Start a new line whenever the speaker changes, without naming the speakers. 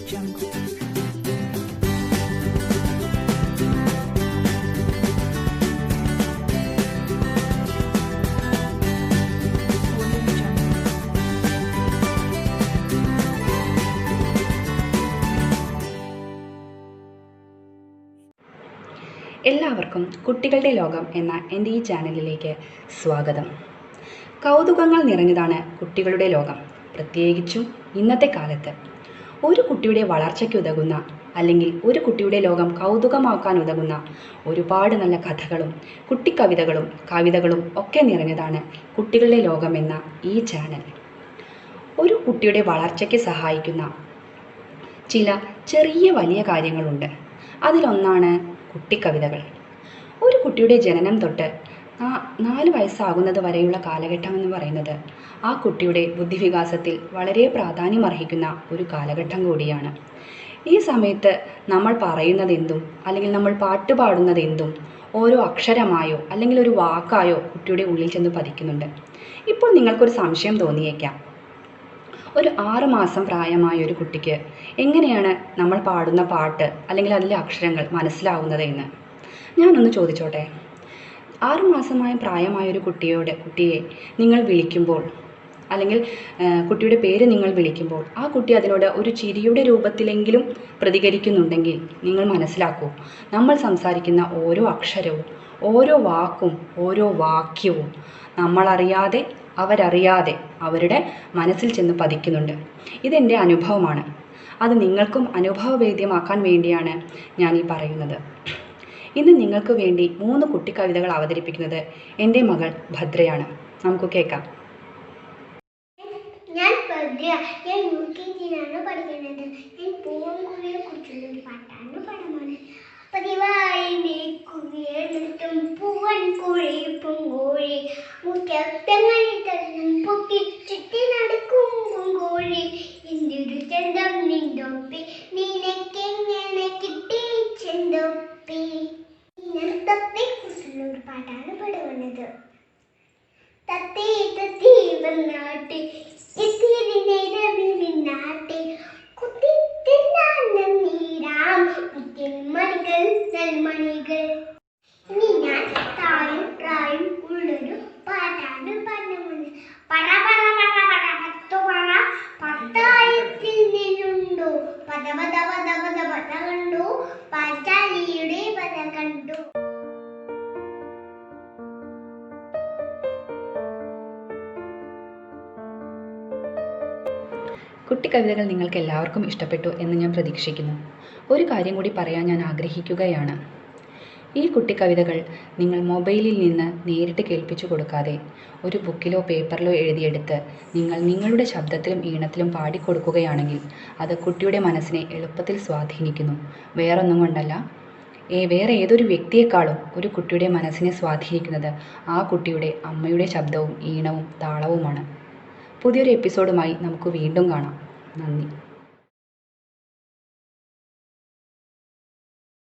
എല്ലാവർക്കും കുട്ടികളുടെ ലോകം എന്ന എൻ്റെ ഈ ചാനലിലേക്ക് സ്വാഗതം. കൗതുകങ്ങൾ നിറഞ്ഞതാണ് കുട്ടികളുടെ ലോകം. പ്രത്യേകിച്ചും ഇന്നത്തെ കാലത്ത് ഒരു കുട്ടിയുടെ വളർച്ചയ്ക്കുതകുന്ന അല്ലെങ്കിൽ ഒരു കുട്ടിയുടെ ലോകം കൗതുകമാക്കാൻ ഉതകുന്ന ഒരുപാട് നല്ല കഥകളും കവിതകളും ഒക്കെ നിറഞ്ഞതാണ് കുട്ടികളുടെ ലോകം എന്ന ഈ ചാനൽ. ഒരു കുട്ടിയുടെ വളർച്ചയ്ക്ക് സഹായിക്കുന്ന ചില ചെറിയ വലിയ കാര്യങ്ങളുണ്ട്. അതിലൊന്നാണ് കുട്ടിക്കവിതകൾ. ഒരു കുട്ടിയുടെ ജനനം തൊട്ട് 4 വയസ്സാകുന്നത് വരെയുള്ള കാലഘട്ടം എന്ന് പറയുന്നത് ആ കുട്ടിയുടെ ബുദ്ധിവികാസത്തിൽ വളരെ പ്രാധാന്യമർഹിക്കുന്ന ഒരു കാലഘട്ടം കൂടിയാണ്. ഈ സമയത്ത് നമ്മൾ പറയുന്നതെന്തും അല്ലെങ്കിൽ നമ്മൾ പാട്ട് പാടുന്നതെന്തും ഓരോ അക്ഷരമായോ അല്ലെങ്കിൽ ഒരു വാക്കായോ കുട്ടിയുടെ ഉള്ളിൽ ചെന്ന് പതിക്കുന്നുണ്ട്. ഇപ്പോൾ നിങ്ങൾക്കൊരു സംശയം തോന്നിയേക്കാം, ഒരു 6 മാസം പ്രായമായ ഒരു കുട്ടിക്ക് എങ്ങനെയാണ് നമ്മൾ പാടുന്ന പാട്ട് അല്ലെങ്കിൽ അതിലെ അക്ഷരങ്ങൾ മനസ്സിലാവുന്നത് എന്ന് ഞാനൊന്ന് ചോദിച്ചോട്ടെ. 6 മാസമായ പ്രായമായൊരു കുട്ടിയെ നിങ്ങൾ വിളിക്കുമ്പോൾ അല്ലെങ്കിൽ കുട്ടിയുടെ പേര് നിങ്ങൾ വിളിക്കുമ്പോൾ ആ കുട്ടി അതിനോട് ഒരു ചിരിയുടെ രൂപത്തിലെങ്കിലും പ്രതികരിക്കുന്നുണ്ടെങ്കിൽ നിങ്ങൾ മനസ്സിലാക്കൂ, നമ്മൾ സംസാരിക്കുന്ന ഓരോ അക്ഷരവും ഓരോ വാക്കും ഓരോ വാക്യവും നമ്മളറിയാതെ അവരറിയാതെ അവരുടെ മനസ്സിൽ ചെന്ന് പതിക്കുന്നുണ്ട്. ഇതെൻ്റെ അനുഭവമാണ്. അത് നിങ്ങൾക്കും അനുഭവവേദ്യമാക്കാൻ വേണ്ടിയാണ് ഞാൻ ഈ പറയുന്നത്. ഇന്ന് നിങ്ങൾക്ക് വേണ്ടി 3 കുട്ടിക്കവിതകൾ അവതരിപ്പിക്കുന്നത് എൻ്റെ മകൾ ഭദ്രയാണ്. നമുക്ക് കേൾക്കാം.
ഞാൻ ഭദ്ര. ഞാൻ യുകെജിയിലാണ് പഠിക്കുന്നത്. ഞാൻ പൂവൻകോഴിയെ കുറിച്ചുള്ള ഒരു പാട്ടാണ് പാടുന്നത്. പതിവായി നീക്കുകയും പൂവൻകോഴി പൂങ്കോഴി മുറ്റത്തങ്ങളിൽ തള്ളും പൊക്കി ചുറ്റി നടക്കും പൂങ്കോഴി എന്തൊരു ചന്തം നിന്തൊപ്പി നിനക്കെങ്ങനെ കിട്ടി ചെന്തൊപ്പി. തത്തെ കുറിച്ചുള്ള ഒരു പാട്ടാണ് പാടുന്നത്. തത്തേ തത്തേ വന്നാട്ടെ എത്തിയതിനാട്ടെ കുത്തി തിന്നാനം നീരാം മുറ്റിൻ മണികൾ നെൽമണികൾ. ഇനി ഞാൻ തായും പ്രായും ഉള്ളൊരു പാട്ടാണ് പാടുന്നത്. പറ പറ പറ പറ പത്തു പറ പത്തായത്തിൽ നിന്നുണ്ടോ പദ പദ പദ പദ പദ കണ്ടു പാഞ്ചാലിയുടെ പദ കണ്ടു.
കുട്ടിക്കവിതകൾ നിങ്ങൾക്ക് എല്ലാവർക്കും ഇഷ്ടപ്പെട്ടു എന്ന് ഞാൻ പ്രതീക്ഷിക്കുന്നു. ഒരു കാര്യം കൂടി പറയാൻ ഞാൻ ആഗ്രഹിക്കുകയാണ്. ഈ കുട്ടിക്കവിതകൾ നിങ്ങൾ മൊബൈലിൽ നിന്ന് നേരിട്ട് കേൾപ്പിച്ചു കൊടുക്കാതെ ഒരു ബുക്കിലോ പേപ്പറിലോ എഴുതിയെടുത്ത് നിങ്ങൾ നിങ്ങളുടെ ശബ്ദത്തിലും ഈണത്തിലും പാടിക്കൊടുക്കുകയാണെങ്കിൽ അത് കുട്ടിയുടെ മനസ്സിനെ എളുപ്പത്തിൽ സ്വാധീനിക്കുന്നു. വേറൊന്നും കൊണ്ടല്ല, വേറെ ഏതൊരു വ്യക്തിയെക്കാളും ഒരു കുട്ടിയുടെ മനസ്സിനെ സ്വാധീനിക്കുന്നത് ആ കുട്ടിയുടെ അമ്മയുടെ ശബ്ദവും ഈണവും താളവുമാണ്. പുതിയൊരു എപ്പിസോഡുമായി നമുക്ക് വീണ്ടും കാണാം. നന്ദി.